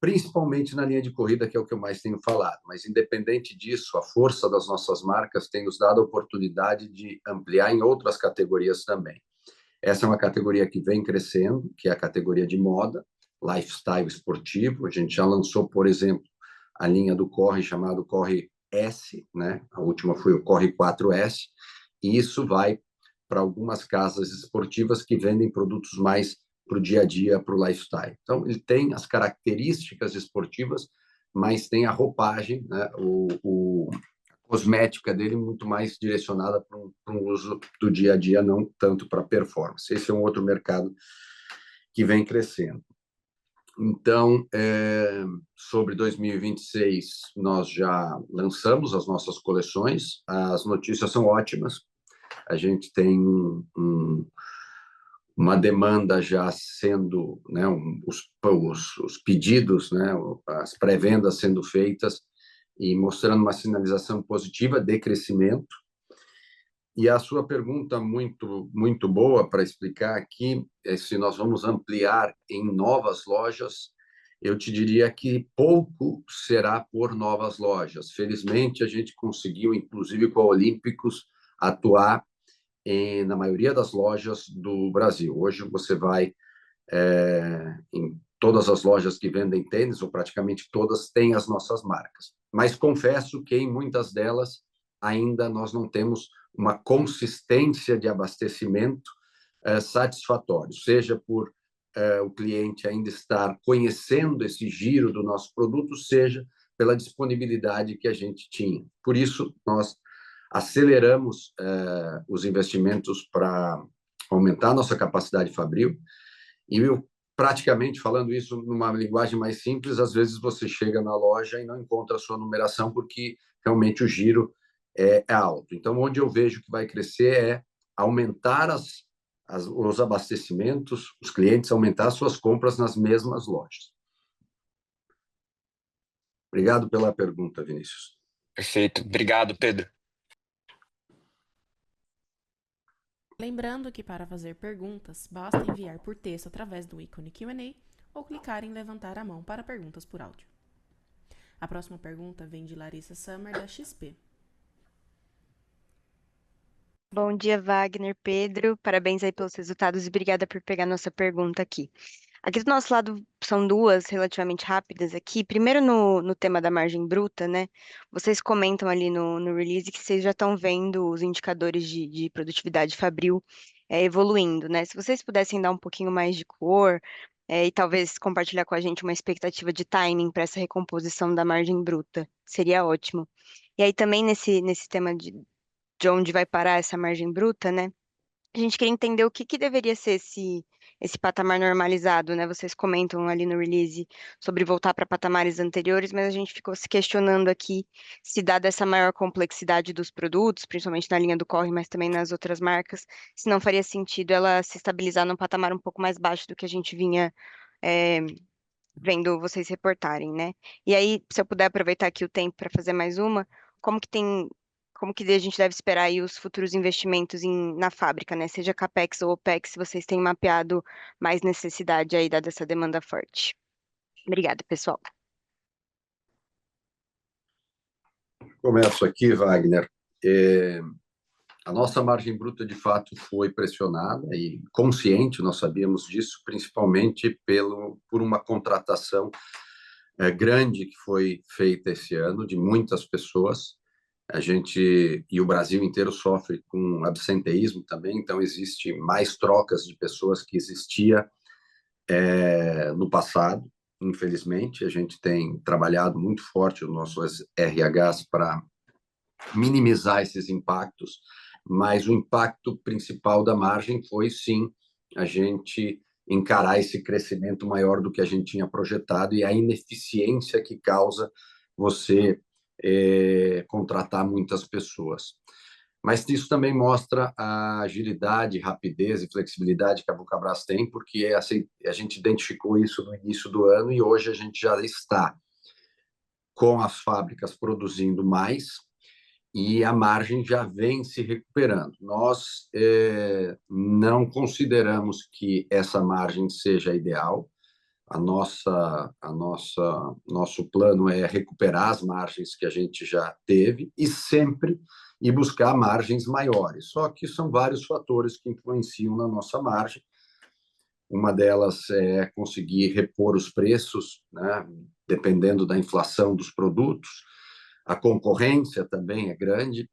principalmente na linha de corrida, que é o que eu mais tenho falado. Mas, independente disso, a força das nossas marcas tem nos dado a oportunidade de ampliar em outras categorias também. Essa é uma categoria que vem crescendo, que é a categoria de moda, lifestyle esportivo. A gente já lançou, por exemplo, a linha do Corre, chamado Corre S, né? A última foi o Corre 4S, e isso vai para algumas casas esportivas que vendem produtos mais para o dia a dia, para o lifestyle. Então, ele tem as características esportivas, mas tem a roupagem, né? A cosmética dele muito mais direcionada para um uso do dia a dia, não tanto para performance. Esse é um outro mercado que vem crescendo. Então, sobre 2026, nós já lançamos as nossas coleções, as notícias são ótimas, a gente tem uma demanda já sendo, né, os pedidos, né, as pré-vendas sendo feitas e mostrando uma sinalização positiva de crescimento. E a sua pergunta muito boa para explicar aqui, se nós vamos ampliar em novas lojas, eu te diria que pouco será por novas lojas. Felizmente, a gente conseguiu, inclusive com a Olímpicos, atuar na maioria das lojas do Brasil. Hoje você vai em todas as lojas que vendem tênis, ou praticamente todas, têm as nossas marcas. Mas confesso que em muitas delas ainda nós não temos uma consistência de abastecimento satisfatório, seja por o cliente ainda estar conhecendo esse giro do nosso produto, seja pela disponibilidade que a gente tinha. Por isso, nós aceleramos os investimentos para aumentar a nossa capacidade fabril. E eu, praticamente, falando isso numa linguagem mais simples, às vezes você chega na loja e não encontra a sua numeração porque realmente o giro é alto. Então, onde eu vejo que vai crescer é aumentar os abastecimentos, os clientes aumentar suas compras nas mesmas lojas. Obrigado pela pergunta, Vinícius. Perfeito. Obrigado, Pedro. Lembrando que para fazer perguntas, basta enviar por texto através do ícone Q&A ou clicar em levantar a mão para perguntas por áudio. A próxima pergunta vem de Larissa Summer, da XP. Bom dia, Wagner, Pedro. Parabéns aí pelos resultados e obrigada por pegar nossa pergunta aqui. Aqui do nosso lado são duas relativamente rápidas aqui. Primeiro no tema da margem bruta, né? Vocês comentam ali no release que vocês já estão vendo os indicadores de produtividade fabril evoluindo, né? Se vocês pudessem dar um pouquinho mais de cor e talvez compartilhar com a gente uma expectativa de timing para essa recomposição da margem bruta, seria ótimo. E aí também nesse tema de onde vai parar essa margem bruta, né? A gente queria entender o que deveria ser esse patamar normalizado, né? Vocês comentam ali no release sobre voltar para patamares anteriores, mas a gente ficou se questionando aqui se, dada essa maior complexidade dos produtos, principalmente na linha do Corre, mas também nas outras marcas, se não faria sentido ela se estabilizar num patamar um pouco mais baixo do que a gente vinha é, vendo vocês reportarem, né? E aí, se eu puder aproveitar aqui o tempo para fazer mais uma, como que tem, como que a gente deve esperar aí os futuros investimentos na fábrica, né? Seja CapEx ou OpEx, se vocês têm mapeado mais necessidade aí, dada essa demanda forte. Obrigada, pessoal. Começo aqui, Wagner. A nossa margem bruta, de fato, foi pressionada e consciente, nós sabíamos disso, principalmente por uma contratação grande que foi feita esse ano, de muitas pessoas. A gente e o Brasil inteiro sofre com absenteísmo também, então existe mais trocas de pessoas que existia no passado. Infelizmente, a gente tem trabalhado muito forte os nossos RHs para minimizar esses impactos, mas o impacto principal da margem foi, sim, a gente encarar esse crescimento maior do que a gente tinha projetado e a ineficiência que causa você contratar muitas pessoas. Mas isso também mostra a agilidade, rapidez e flexibilidade que a Vulcabras tem, porque a gente identificou isso no início do ano e hoje a gente já está com as fábricas produzindo mais e a margem já vem se recuperando. Nós não consideramos que essa margem seja ideal. Nosso plano é recuperar as margens que a gente já teve e sempre ir buscar margens maiores. Só que são vários fatores que influenciam na nossa margem. Uma delas é conseguir repor os preços, né, dependendo da inflação dos produtos. A concorrência também é grande.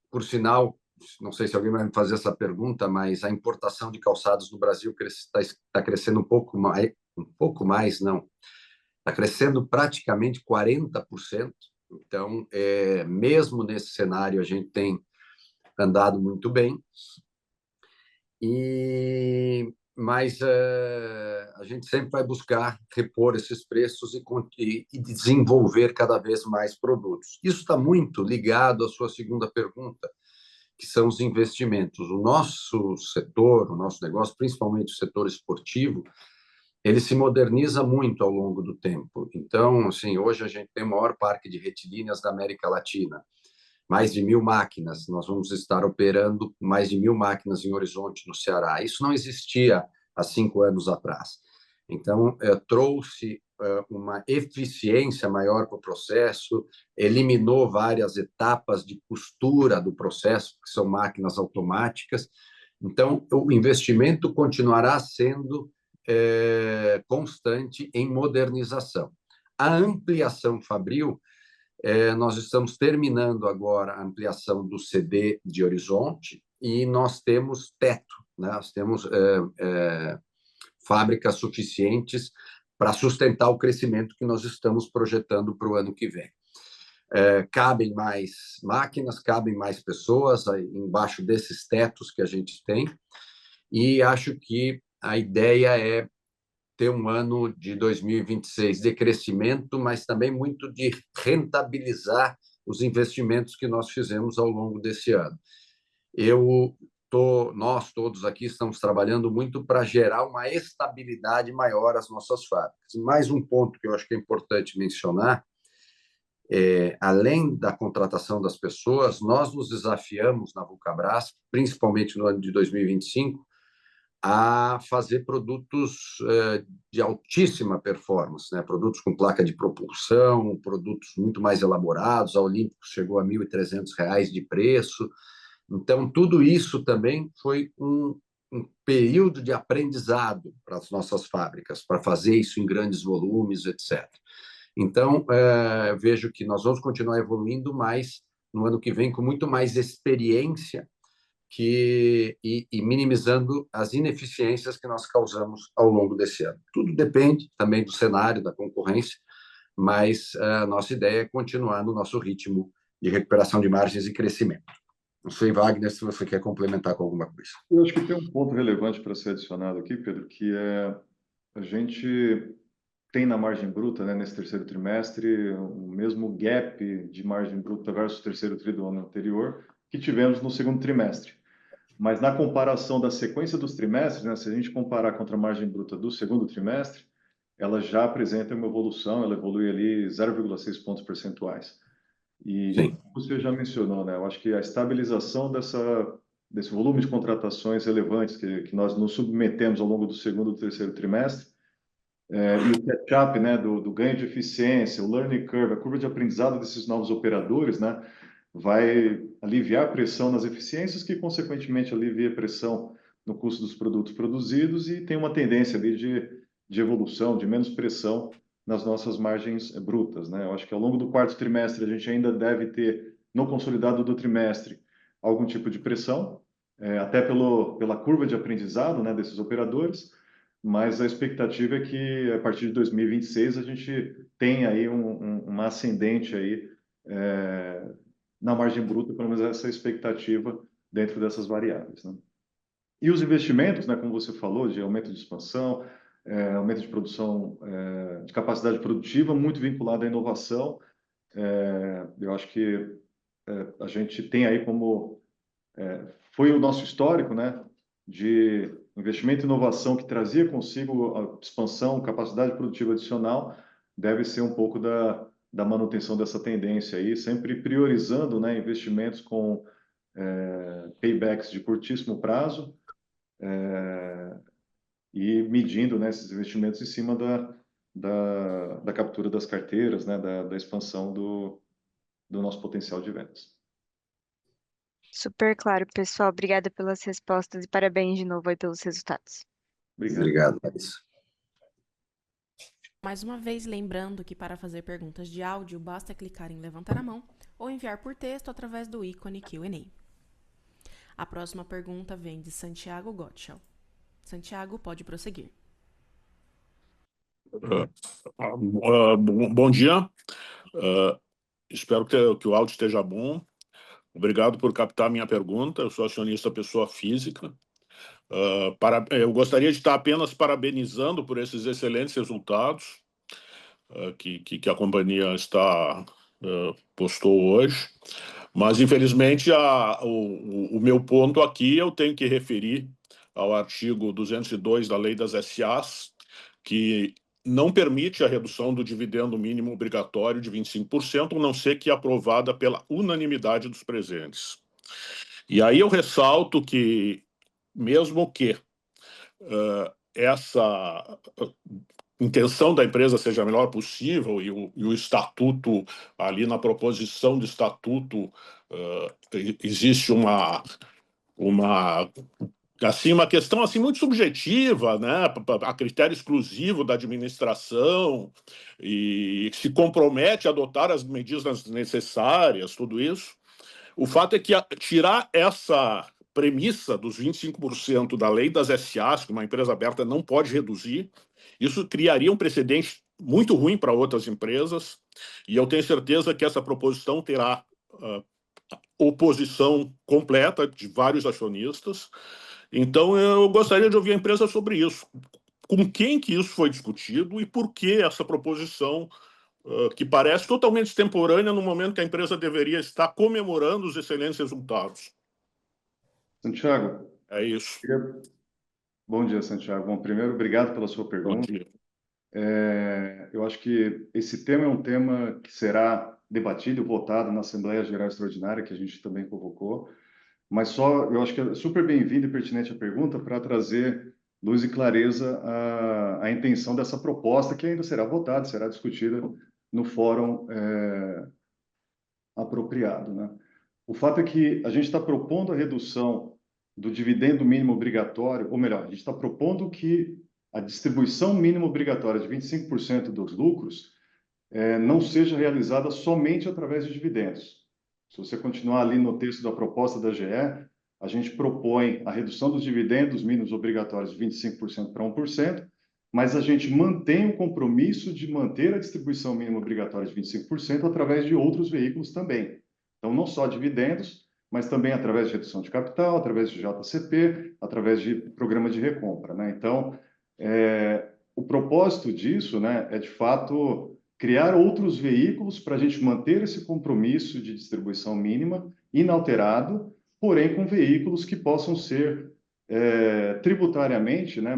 Por sinal, não sei se alguém vai me fazer essa pergunta, mas a importação de calçados no Brasil está crescendo um pouco mais, não. Está crescendo praticamente 40%. Então, mesmo nesse cenário, a gente tem andado muito bem. Mas a gente sempre vai buscar repor esses preços e desenvolver cada vez mais produtos. Isso está muito ligado à sua segunda pergunta, que são os investimentos. O nosso setor, o nosso negócio, principalmente o setor esportivo, ele se moderniza muito ao longo do tempo. Então, assim, hoje a gente tem o maior parque de retilíneas da América Latina, mais de 1.000 máquinas. Nós vamos estar operando mais de 1.000 máquinas em Horizonte, no Ceará. Isso não existia há 5 anos atrás. Então, trouxe uma eficiência maior para o processo, eliminou várias etapas de costura do processo, que são máquinas automáticas. Então, o investimento continuará sendo constante em modernização. A ampliação fabril, nós estamos terminando agora a ampliação do CD de Horizonte e nós temos teto, né? Nós temos fábricas suficientes para sustentar o crescimento que nós estamos projetando para o ano que vem. Cabem mais máquinas, cabem mais pessoas embaixo desses tetos que a gente tem, e acho que a ideia é ter um ano de 2026 de crescimento, mas também muito de rentabilizar os investimentos que nós fizemos ao longo desse ano. Nós todos aqui estamos trabalhando muito para gerar uma estabilidade maior às nossas fábricas. Mais um ponto que eu acho que é importante mencionar, além da contratação das pessoas, nós nos desafiamos na Vulcabras, principalmente no ano de 2025, a fazer produtos de altíssima performance, né? Produtos com placa de propulsão, produtos muito mais elaborados. A Olímpicos chegou a R$ 1.300 de preço. Então, tudo isso também foi um período de aprendizado para as nossas fábricas, para fazer isso em grandes volumes, etc. Então, vejo que nós vamos continuar evoluindo mais no ano que vem, com muito mais experiência e minimizando as ineficiências que nós causamos ao longo desse ano. Tudo depende também do cenário, da concorrência, mas a nossa ideia é continuar no nosso ritmo de recuperação de margens e crescimento. Não sei, Wagner, se você quer complementar com alguma coisa. Eu acho que tem um ponto relevante para ser adicionado aqui, Pedro, que é a gente tem na margem bruta, né, nesse terceiro trimestre, o mesmo gap de margem bruta versus o terceiro tri do ano anterior que tivemos no segundo trimestre. Mas na comparação da sequência dos trimestres, né, se a gente comparar contra a margem bruta do segundo trimestre, ela já apresenta uma evolução, ela evolui ali 0,6 pontos percentuais. E Sim. você já mencionou, né, eu acho que a estabilização desse volume de contratações relevantes que nós nos submetemos ao longo do segundo e terceiro trimestre, e o catch-up, né, do ganho de eficiência, o learning curve, a curva de aprendizado desses novos operadores, né, vai aliviar a pressão nas eficiências, que consequentemente alivia a pressão no custo dos produtos produzidos e tem uma tendência ali de evolução, de menos pressão nas nossas margens brutas, né? Eu acho que ao longo do quarto trimestre a gente ainda deve ter, no consolidado do trimestre, algum tipo de pressão, até pela curva de aprendizado, né, desses operadores, mas a expectativa é que a partir de 2026 a gente tenha aí uma ascendente aí, na margem bruta, pelo menos essa expectativa dentro dessas variáveis, né? E os investimentos, né, como você falou, de aumento de expansão, aumento de produção, de capacidade produtiva, muito vinculado à inovação. Eu acho que a gente tem aí como foi o nosso histórico, né, de investimento e inovação que trazia consigo a expansão, capacidade produtiva adicional, deve ser um pouco da manutenção dessa tendência aí, sempre priorizando, né, investimentos com paybacks de curtíssimo prazo, e medindo, né, esses investimentos em cima da captura das carteiras, né, da expansão do nosso potencial de vendas. Super claro, pessoal. Obrigada pelas respostas e parabéns de novo aí pelos resultados. Obrigado, Larissa. Mais uma vez, lembrando que para fazer perguntas de áudio, basta clicar em levantar a mão ou enviar por texto através do ícone Q&A. A próxima pergunta vem de Santiago Gottschall. Santiago, pode prosseguir. Bom dia. Espero que o áudio esteja bom. Obrigado por captar minha pergunta. Eu sou acionista pessoa física. Eu gostaria de estar apenas parabenizando por esses excelentes resultados que a companhia postou hoje. Mas, infelizmente, o meu ponto aqui eu tenho que referir ao artigo 202 da Lei das SAs, que não permite a redução do dividendo mínimo obrigatório de 25%, a não ser que aprovada pela unanimidade dos presentes. E aí eu ressalto que, mesmo que essa intenção da empresa seja a melhor possível e o estatuto, ali na proposição de estatuto, existe uma questão assim, muito subjetiva, né, a critério exclusivo da administração, e se compromete a adotar as medidas necessárias, tudo isso. O fato é que tirar essa premissa dos 25% da lei das SAs, que uma empresa aberta não pode reduzir, isso criaria um precedente muito ruim para outras empresas, e eu tenho certeza que essa proposição terá oposição completa de vários acionistas. Então, eu gostaria de ouvir a empresa sobre isso. Com quem que isso foi discutido e por que essa proposição, que parece totalmente extemporânea no momento que a empresa deveria estar comemorando os excelentes resultados. Santiago. É isso. Bom dia, Santiago. Bom, primeiro, obrigado pela sua pergunta. Bom dia. Eu acho que esse tema é um tema que será debatido e votado na Assembleia Geral Extraordinária, que a gente também convocou, mas eu acho que é super bem-vindo e pertinente a pergunta para trazer luz e clareza à intenção dessa proposta, que ainda será votada, será discutida no fórum apropriado, né? O fato é que a gente está propondo a redução do dividendo mínimo obrigatório, ou melhor, a gente está propondo que a distribuição mínima obrigatória de 25% dos lucros não seja realizada somente através de dividendos. Se você continuar ali no texto da proposta da GE, a gente propõe a redução dos dividendos mínimos obrigatórios de 25% para 1%, mas a gente mantém o compromisso de manter a distribuição mínima obrigatória de 25% através de outros veículos também. Então, não só dividendos, mas também através de redução de capital, através de JCP, através de programa de recompra, né? Então, o propósito disso, né, é, de fato, criar outros veículos para a gente manter esse compromisso de distribuição mínima inalterado, porém com veículos que possam ser tributariamente, né,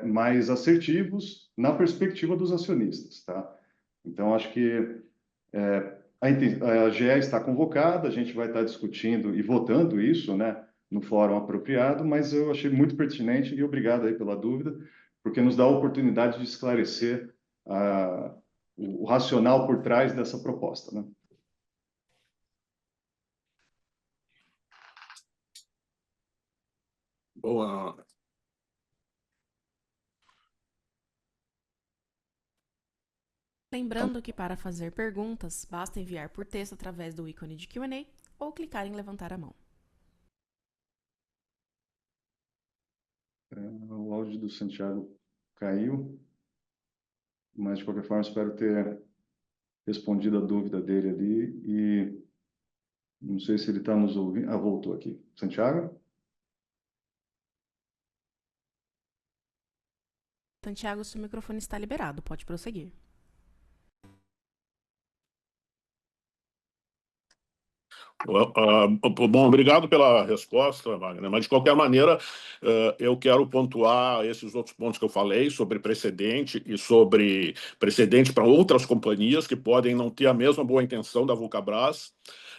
mais assertivos na perspectiva dos acionistas, tá? Então, acho que a GE está convocada, a gente vai estar discutindo e votando isso, né, no fórum apropriado, mas eu achei muito pertinente e obrigado aí pela dúvida, porque nos dá a oportunidade de esclarecer o racional por trás dessa proposta, né? Boa. Lembrando que para fazer perguntas, basta enviar por texto através do ícone de Q&A ou clicar em levantar a mão. O áudio do Santiago caiu, mas de qualquer forma espero ter respondido a dúvida dele ali e não sei se ele está nos ouvindo. Voltou aqui. Santiago? Santiago, seu microfone está liberado, pode prosseguir. Bom, obrigado pela resposta, Wagner, mas de qualquer maneira eu quero pontuar esses outros pontos que eu falei sobre precedente e sobre precedente para outras companhias que podem não ter a mesma boa intenção da Vulcabras,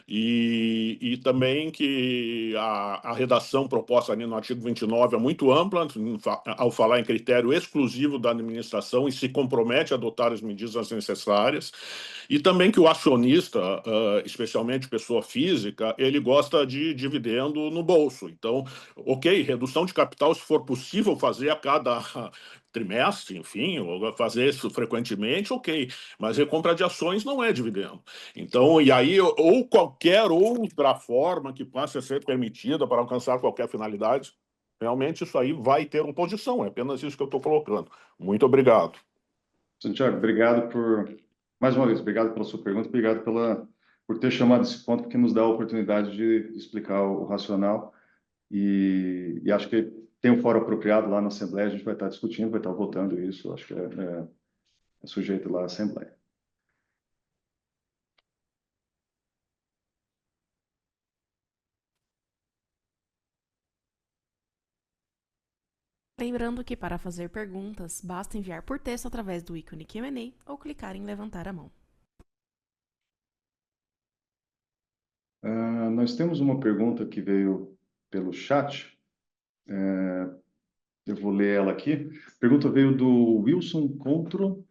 e também que a redação proposta ali no artigo 29 é muito ampla ao falar em critério exclusivo da administração e se compromete a adotar as medidas necessárias, e também que o acionista, especialmente pessoa física, ele gosta de dividendo no bolso. Então, ok, redução de capital, se for possível fazer a cada trimestre, enfim, ou fazer isso frequentemente, ok, mas recompra de ações não é dividendo. Então, e aí, ou qualquer outra forma que passe a ser permitida para alcançar qualquer finalidade, realmente isso aí vai ter oposição, é apenas isso que eu estou colocando. Muito obrigado. Santiago, obrigado mais uma vez, obrigado pela sua pergunta, obrigado por ter chamado esse ponto, porque nos dá a oportunidade de explicar o racional, e acho que tem um fórum apropriado lá na Assembleia, a gente vai estar discutindo, vai estar votando isso, acho que é sujeito lá à Assembleia. Lembrando que para fazer perguntas, basta enviar por texto através do ícone Q&A ou clicar em levantar a mão. Nós temos uma pergunta que veio pelo chat, eu vou ler ela aqui. A pergunta veio do Wilson Contro.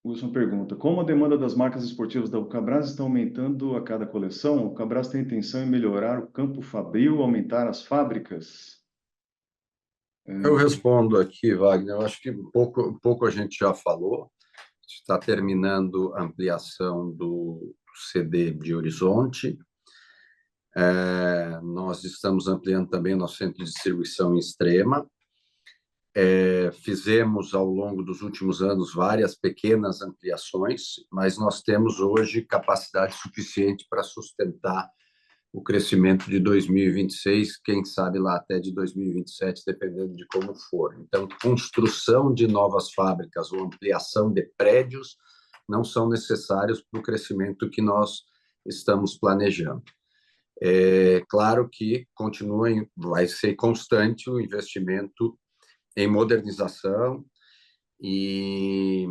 Wilson pergunta: como a demanda das marcas esportivas da Vulcabras está aumentando a cada coleção, a Vulcabras tem intenção em melhorar o campo fabril, aumentar as fábricas? Eu respondo aqui, Wagner. Eu acho que pouco a gente já falou. Está terminando a ampliação do CD de Horizonte. Nós estamos ampliando também o nosso centro de distribuição em Extrema. Fizemos, ao longo dos últimos anos, várias pequenas ampliações, mas nós temos hoje capacidade suficiente para sustentar o crescimento de 2026, quem sabe lá até de 2027, dependendo de como for. Então, construção de novas fábricas ou ampliação de prédios não são necessários para o crescimento que nós estamos planejando. Claro que vai ser constante o investimento em modernização e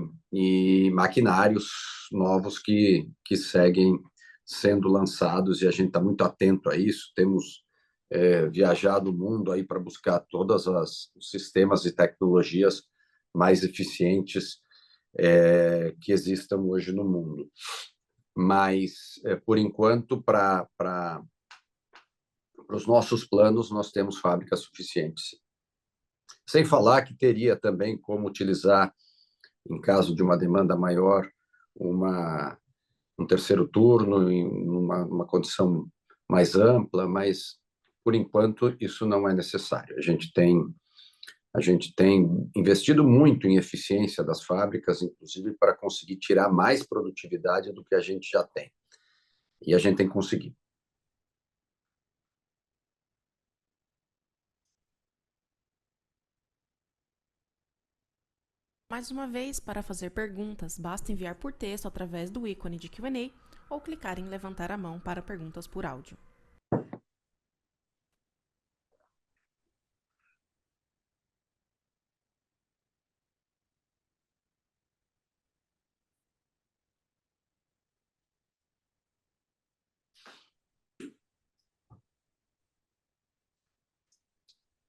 maquinários novos que seguem sendo lançados, e a gente está muito atento a isso. Temos viajado o mundo aí para buscar todos os sistemas e tecnologias mais eficientes que existam hoje no mundo. Mas, por enquanto, para os nossos planos, nós temos fábricas suficientes. Sem falar que teria também como utilizar, em caso de uma demanda maior, um terceiro turno em uma condição mais ampla, mas, por enquanto, isso não é necessário. A gente tem investido muito em eficiência das fábricas, inclusive para conseguir tirar mais produtividade do que a gente já tem. E a gente tem conseguido. Mais uma vez, para fazer perguntas, basta enviar por texto através do ícone de Q&A ou clicar em levantar a mão para perguntas por áudio.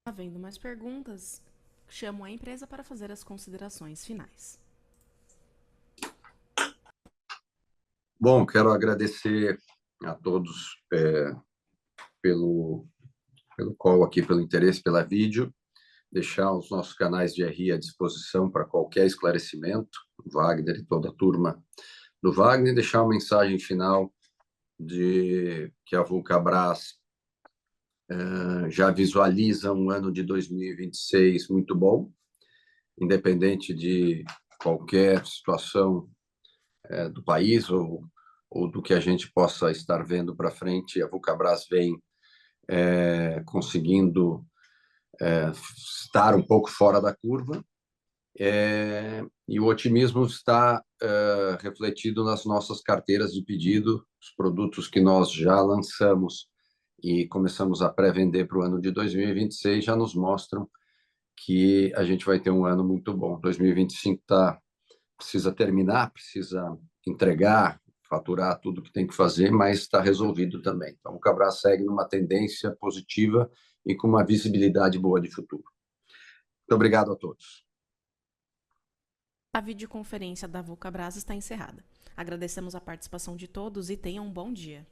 Havendo mais perguntas, chamo a empresa para fazer as considerações finais. Bom, quero agradecer a todos pelo call aqui, pelo interesse, pela vídeo, deixar os nossos canais de RI à disposição para qualquer esclarecimento, o Wagner e toda a turma do Wagner, deixar uma mensagem final de que a Vulcabras já visualiza um ano de 2026 muito bom, independente de qualquer situação do país ou do que a gente possa estar vendo para frente. A Vulcabras vem conseguindo estar um pouco fora da curva, e o otimismo está refletido nas nossas carteiras de pedido. Os produtos que nós já lançamos e começamos a pré-vender para o ano de 2026 já nos mostram que a gente vai ter um ano muito bom. 2025 precisa terminar, precisa entregar, faturar tudo que tem que fazer, mas está resolvido também. Então, o Vulcabras segue numa tendência positiva e com uma visibilidade boa de futuro. Muito obrigado a todos. A videoconferência da Vulcabras está encerrada. Agradecemos a participação de todos e tenham um bom dia.